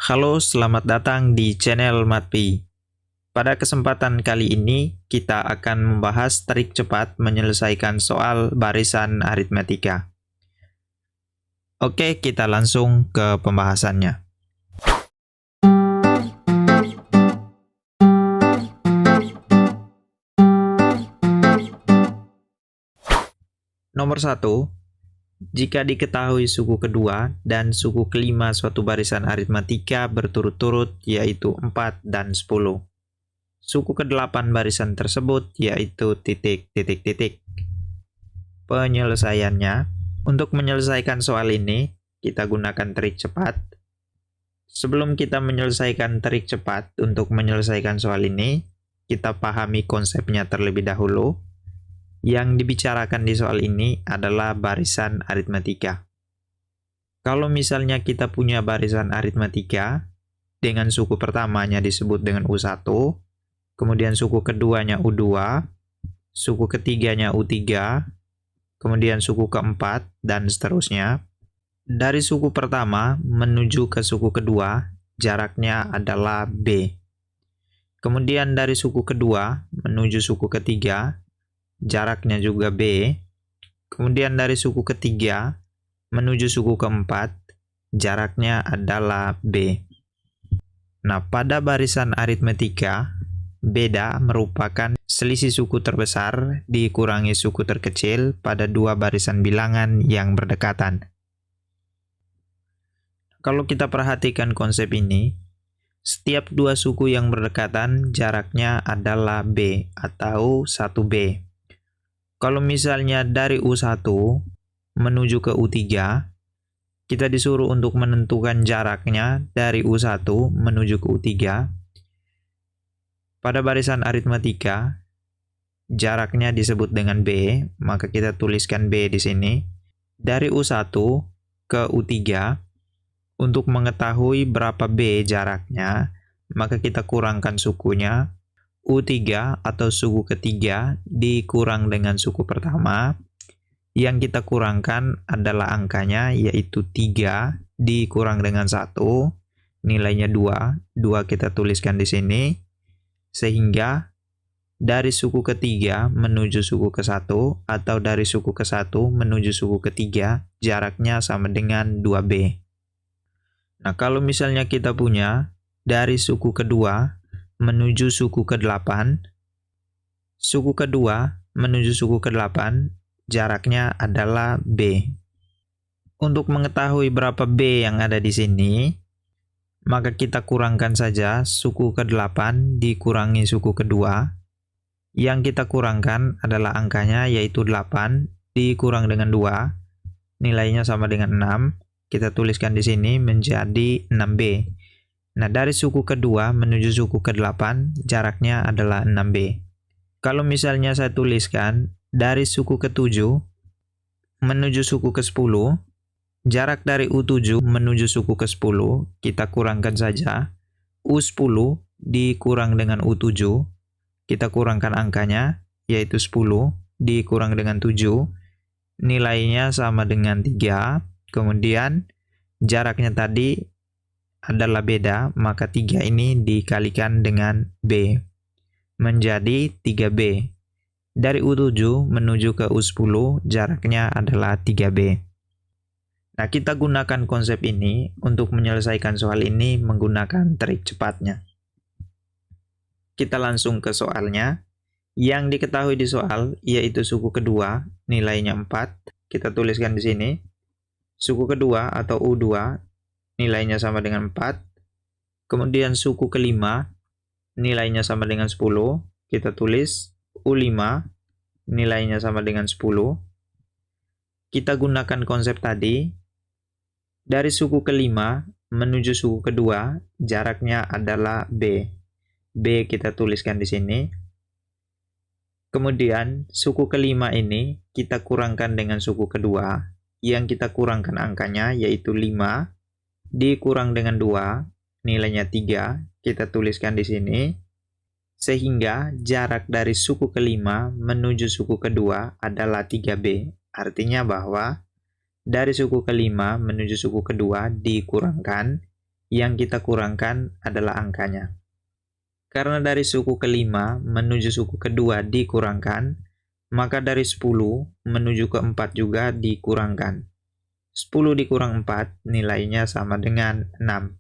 Halo, selamat datang di channel Matpi. Pada kesempatan kali ini, kita akan membahas trik cepat menyelesaikan soal barisan aritmatika. Oke, kita langsung ke pembahasannya. Nomor 1. Jika diketahui suku kedua dan suku kelima suatu barisan aritmatika berturut-turut, yaitu 4 dan 10. Suku ke-8 barisan tersebut yaitu titik. Penyelesaiannya, untuk menyelesaikan soal ini, kita gunakan trik cepat. Sebelum kita menyelesaikan trik cepat untuk menyelesaikan soal ini, kita pahami konsepnya terlebih dahulu. Yang dibicarakan di soal ini adalah barisan aritmatika. Kalau misalnya kita punya barisan aritmatika, dengan suku pertamanya disebut dengan U1, kemudian suku keduanya U2, suku ketiganya U3, kemudian suku keempat, dan seterusnya. Dari suku pertama menuju ke suku kedua, jaraknya adalah B. Kemudian dari suku kedua menuju suku ketiga, jaraknya juga B. Kemudian dari suku ketiga menuju suku keempat, jaraknya adalah B. Nah, pada barisan aritmatika, beda merupakan selisih suku terbesar dikurangi suku terkecil pada dua barisan bilangan yang berdekatan. Kalau kita perhatikan konsep ini, setiap dua suku yang berdekatan jaraknya adalah B atau 1B. Kalau misalnya dari U1 menuju ke U3, kita disuruh untuk menentukan jaraknya dari U1 menuju ke U3. Pada barisan aritmatika, jaraknya disebut dengan B, maka kita tuliskan B di sini. Dari U1 ke U3, untuk mengetahui berapa B jaraknya, maka kita kurangkan sukunya. U3 atau suku ketiga dikurang dengan suku pertama. Yang kita kurangkan adalah angkanya, yaitu 3 dikurang dengan 1, nilainya 2. 2 kita tuliskan di sini. Sehingga dari suku ketiga menuju suku ke-1 atau dari suku ke-1 menuju suku ketiga, jaraknya sama dengan 2B. Nah, kalau misalnya kita punya dari suku kedua menuju suku ke-8, suku kedua menuju suku ke-8, jaraknya adalah B. Untuk mengetahui berapa B yang ada di sini, maka kita kurangkan saja suku ke-8 dikurangi suku kedua. Yang kita kurangkan adalah angkanya, yaitu 8 dikurang dengan 2, nilainya sama dengan 6. Kita tuliskan di sini menjadi 6B. Nah, dari suku kedua menuju suku ke-8, jaraknya adalah 6B. Kalau misalnya saya tuliskan dari suku ke-7 menuju suku ke-10, jarak dari U7 menuju suku ke-10, kita kurangkan saja. U10 dikurang dengan U7, kita kurangkan angkanya, yaitu 10, dikurang dengan 7, nilainya sama dengan 3. Kemudian jaraknya tadi adalah beda, maka 3 ini dikalikan dengan B, menjadi 3B. Dari U7 menuju ke U10, jaraknya adalah 3B. Nah, kita gunakan konsep ini untuk menyelesaikan soal ini menggunakan trik cepatnya. Kita langsung ke soalnya. Yang diketahui di soal yaitu suku kedua, nilainya 4. Kita tuliskan di sini. Suku kedua atau U2, nilainya sama dengan 4. Kemudian suku kelima, nilainya sama dengan 10. Kita tulis U5, nilainya sama dengan 10. Kita gunakan konsep tadi. Dari suku kelima menuju suku kedua, jaraknya adalah B. B kita tuliskan di sini. Kemudian suku kelima ini kita kurangkan dengan suku kedua. Yang kita kurangkan angkanya yaitu 5 dikurang dengan 2, nilainya 3, kita tuliskan di sini. Sehingga jarak dari suku kelima menuju suku kedua adalah 3B. Artinya bahwa dari suku kelima menuju suku kedua dikurangkan, yang kita kurangkan adalah angkanya. Karena dari suku kelima menuju suku kedua dikurangkan, maka dari 10 menuju ke 4 juga dikurangkan. 10 dikurang 4 nilainya sama dengan 6.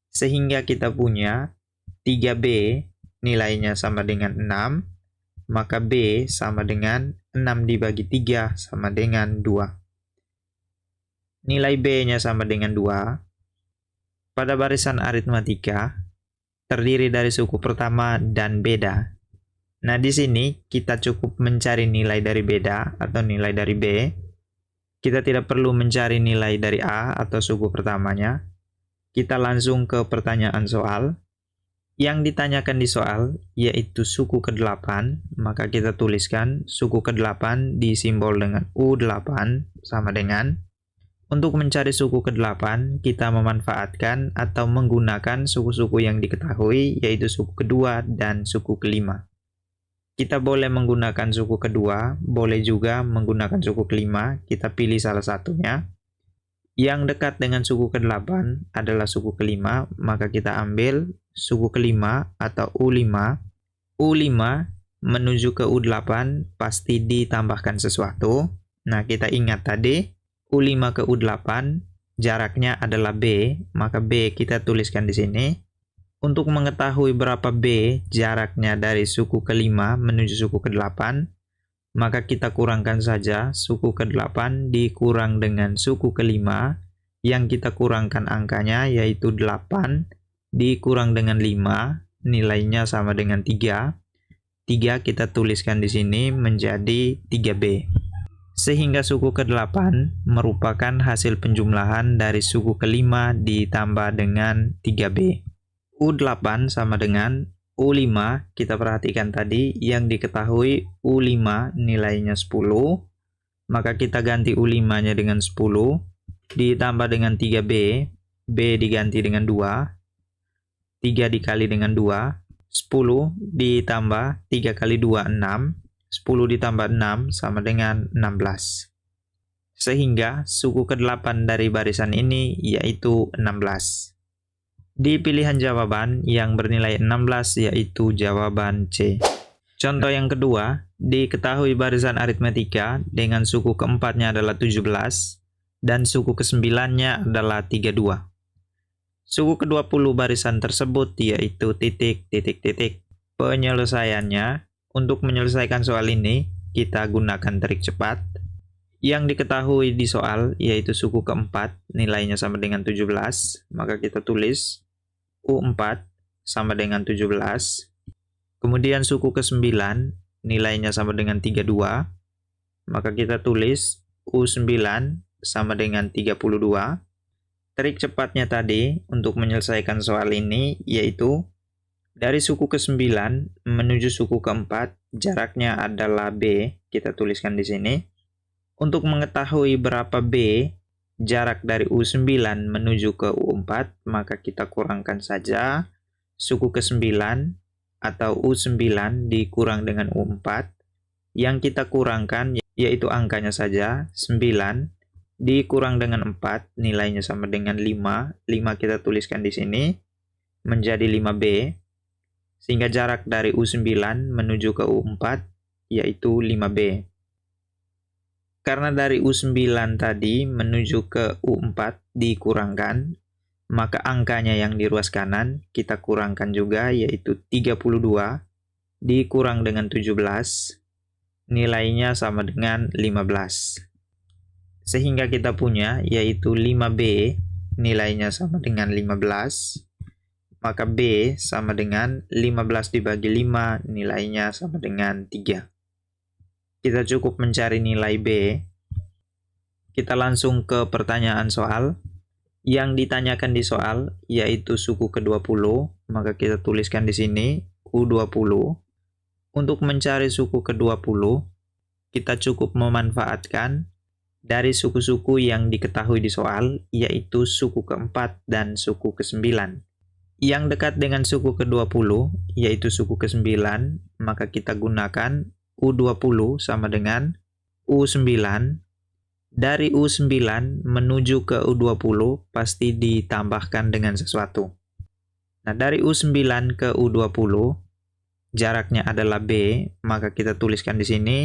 Sehingga kita punya 3B nilainya sama dengan 6, maka B sama dengan 6 dibagi 3 sama dengan 2. Nilai B-nya sama dengan 2. Pada barisan aritmatika, terdiri dari suku pertama dan beda. Nah, di sini kita cukup mencari nilai dari beda atau nilai dari B. Kita tidak perlu mencari nilai dari A atau suku pertamanya. Kita langsung ke pertanyaan soal. Yang ditanyakan di soal yaitu suku ke-8, maka kita tuliskan suku ke-8 disimbol dengan U8 sama dengan. Untuk mencari suku ke-8, kita memanfaatkan atau menggunakan suku-suku yang diketahui, yaitu suku kedua dan suku kelima. Kita boleh menggunakan suku kedua, boleh juga menggunakan suku kelima, kita pilih salah satunya. Yang dekat dengan suku ke-8 adalah suku kelima, maka kita ambil suku kelima atau U5. U5 menuju ke U8 pasti ditambahkan sesuatu. Nah, kita ingat tadi, U5 ke U8 jaraknya adalah B, maka B kita tuliskan di sini. Untuk mengetahui berapa B jaraknya dari suku kelima menuju suku ke-8, maka kita kurangkan saja suku ke-8 dikurang dengan suku kelima, yang kita kurangkan angkanya yaitu 8 dikurang dengan 5, nilainya sama dengan 3. 3 kita tuliskan di sini menjadi 3B. Sehingga suku ke-8 merupakan hasil penjumlahan dari suku kelima ditambah dengan 3B. U8 sama dengan U5, kita perhatikan tadi yang diketahui U5 nilainya 10, maka kita ganti U5-nya dengan 10, ditambah dengan 3B, B diganti dengan 2, 3 dikali dengan 2, 10 ditambah 3 kali 2, 6, 10 ditambah 6 sama dengan 16. Sehingga suku ke-8 dari barisan ini yaitu 16. Di pilihan jawaban yang bernilai 16 yaitu jawaban C. Contoh yang kedua, diketahui barisan aritmetika dengan suku keempatnya adalah 17 dan suku ke-9-nya adalah 32. Suku ke-20 barisan tersebut yaitu titik, titik, titik. Penyelesaiannya, untuk menyelesaikan soal ini, kita gunakan trik cepat. Yang diketahui di soal yaitu suku keempat, nilainya sama dengan 17, maka kita tulis U4 sama dengan 17. Kemudian suku ke-9, nilainya sama dengan 32, maka kita tulis U9 sama dengan 32. Trik cepatnya tadi untuk menyelesaikan soal ini yaitu dari suku ke-9 menuju suku ke-4, jaraknya adalah B, kita tuliskan di sini. Untuk mengetahui berapa B jarak dari U9 menuju ke U4, maka kita kurangkan saja suku ke-9 atau U9 dikurang dengan U4. Yang kita kurangkan yaitu angkanya saja, 9 dikurang dengan 4, nilainya sama dengan 5. 5 kita tuliskan di sini menjadi 5B. Sehingga jarak dari U9 menuju ke U4 yaitu 5B. Karena dari U9 tadi menuju ke U4 dikurangkan, maka angkanya yang di ruas kanan kita kurangkan juga yaitu 32 dikurang dengan 17, nilainya sama dengan 15. Sehingga kita punya yaitu 5B nilainya sama dengan 15. Maka B sama dengan 15 dibagi 5, nilainya sama dengan 3. Kita cukup mencari nilai B. Kita langsung ke pertanyaan soal. Yang ditanyakan di soal yaitu suku ke-20, maka kita tuliskan di sini U20. Untuk mencari suku ke-20, kita cukup memanfaatkan dari suku-suku yang diketahui di soal, yaitu suku ke-4 dan suku ke-9. Yang dekat dengan suku ke-20, yaitu suku ke-9, maka kita gunakan U20 sama dengan U9 Dari U9 menuju ke U20 pasti ditambahkan dengan sesuatu. Nah, dari U9 ke U20, jaraknya adalah B, maka kita tuliskan di sini.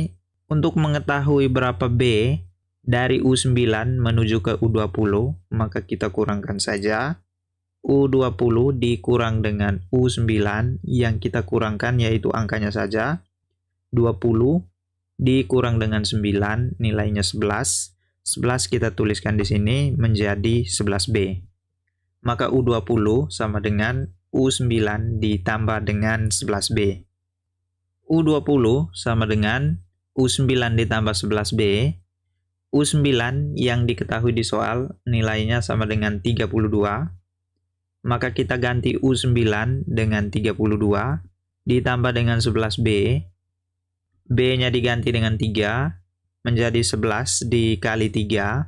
Untuk mengetahui berapa B dari U9 menuju ke U20, maka kita kurangkan saja. U20 dikurang dengan U9, yang kita kurangkan yaitu angkanya saja. 20 dikurang dengan 9, nilainya 11. 11 kita tuliskan di sini menjadi 11B. Maka U20 sama dengan U9 ditambah dengan 11B. U20 sama dengan U9 ditambah 11B. U9 yang diketahui di soal nilainya sama dengan 32. Maka kita ganti U9 dengan 32 ditambah dengan 11B. B-nya diganti dengan 3, menjadi 11 dikali 3.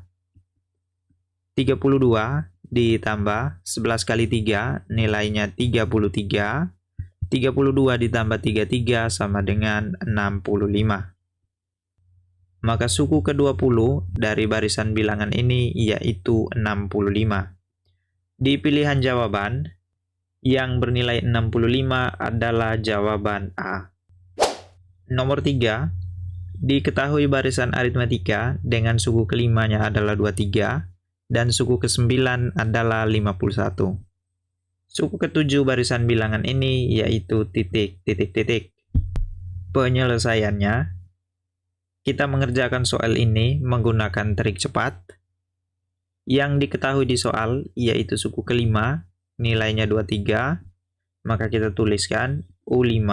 32 ditambah 11 kali 3, nilainya 33. 32 ditambah 33 sama dengan 65. Maka suku ke-20 dari barisan bilangan ini yaitu 65. Di pilihan jawaban, yang bernilai 65 adalah jawaban A. Nomor 3, diketahui barisan aritmatika dengan suku kelimanya adalah 23 dan suku ke-9 adalah 51. Suku ke-7 barisan bilangan ini yaitu titik. Penyelesaiannya, kita mengerjakan soal ini menggunakan trik cepat. Yang diketahui di soal yaitu suku kelima, nilainya 23, maka kita tuliskan U5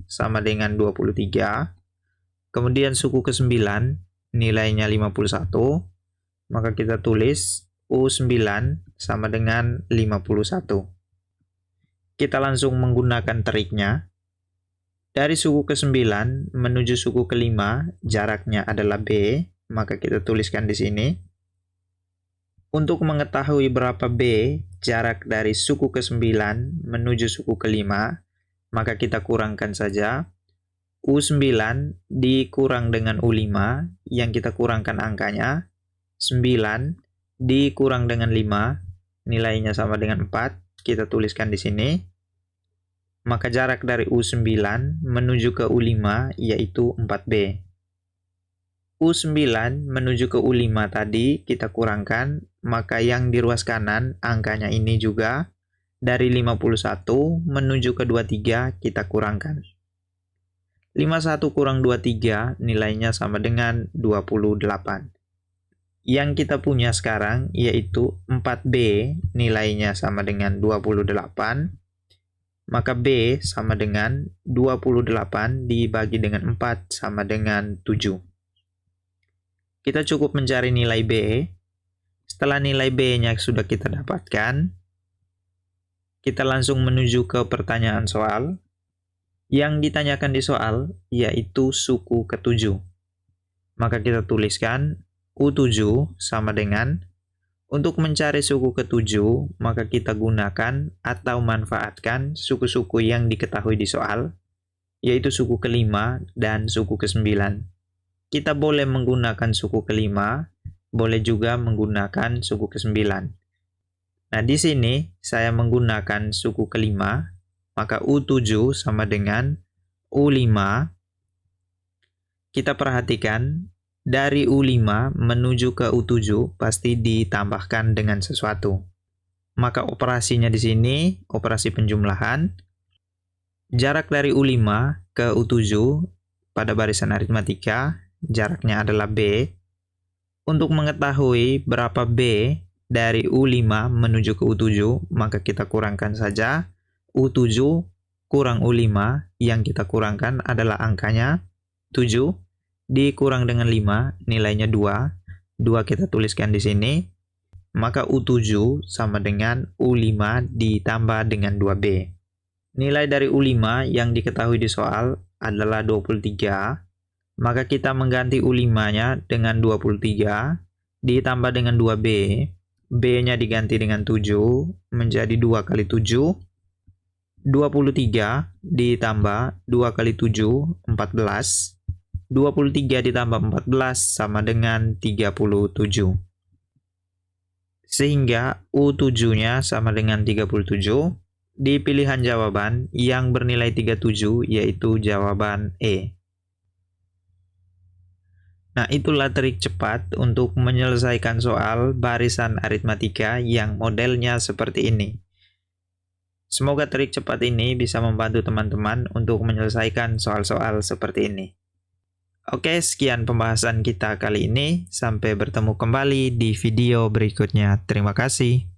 sama dengan 23. Kemudian suku ke-9, nilainya 51, maka kita tulis U9 sama dengan 51. Kita langsung menggunakan triknya. Dari suku ke-9 menuju suku kelima, jaraknya adalah B, maka kita tuliskan di sini. Untuk mengetahui berapa B jarak dari suku ke-9 menuju suku kelima, maka kita kurangkan saja. U9 dikurang dengan U5, yang kita kurangkan angkanya. 9 dikurang dengan 5, nilainya sama dengan 4, kita tuliskan di sini. Maka jarak dari U9 menuju ke U5 yaitu 4B. U9 menuju ke U5 tadi kita kurangkan, maka yang di ruas kanan angkanya ini juga. Dari 51 menuju ke 23 kita kurangkan. 51 kurang 23 nilainya sama dengan 28. Yang kita punya sekarang yaitu 4B nilainya sama dengan 28. Maka B sama dengan 28 dibagi dengan 4 sama dengan 7. Kita cukup mencari nilai B. Setelah nilai B-nya sudah kita dapatkan, kita langsung menuju ke pertanyaan soal. Yang ditanyakan di soal yaitu suku ke-7. Maka kita tuliskan U7 sama dengan, untuk mencari suku ke-7, maka kita gunakan atau manfaatkan suku-suku yang diketahui di soal, yaitu suku kelima dan suku ke-9. Kita boleh menggunakan suku kelima, boleh juga menggunakan suku ke-9. Nah, di sini saya menggunakan suku kelima, maka U7 sama dengan U5. Kita perhatikan, dari U5 menuju ke U7 pasti ditambahkan dengan sesuatu. Maka operasinya di sini, operasi penjumlahan. Jarak dari U5 ke U7 pada barisan aritmatika, jaraknya adalah B. Untuk mengetahui berapa B dari U5 menuju ke U7, maka kita kurangkan saja. U7 kurang U5, yang kita kurangkan adalah angkanya 7, dikurang dengan 5, nilainya 2. 2 kita tuliskan di sini. Maka U7 sama dengan U5 ditambah dengan 2B. Nilai dari U5 yang diketahui di soal adalah 23. Maka kita mengganti U5-nya dengan 23, ditambah dengan 2B. B-nya diganti dengan 7, menjadi 2 kali 7. 23 ditambah 2 kali 7, 14. 23 ditambah 14 sama dengan 37. Sehingga U7-nya sama dengan 37. Di pilihan jawaban yang bernilai 37 yaitu jawaban E. Nah, itulah trik cepat untuk menyelesaikan soal barisan aritmatika yang modelnya seperti ini. Semoga trik cepat ini bisa membantu teman-teman untuk menyelesaikan soal-soal seperti ini. Oke, sekian pembahasan kita kali ini. Sampai bertemu kembali di video berikutnya. Terima kasih.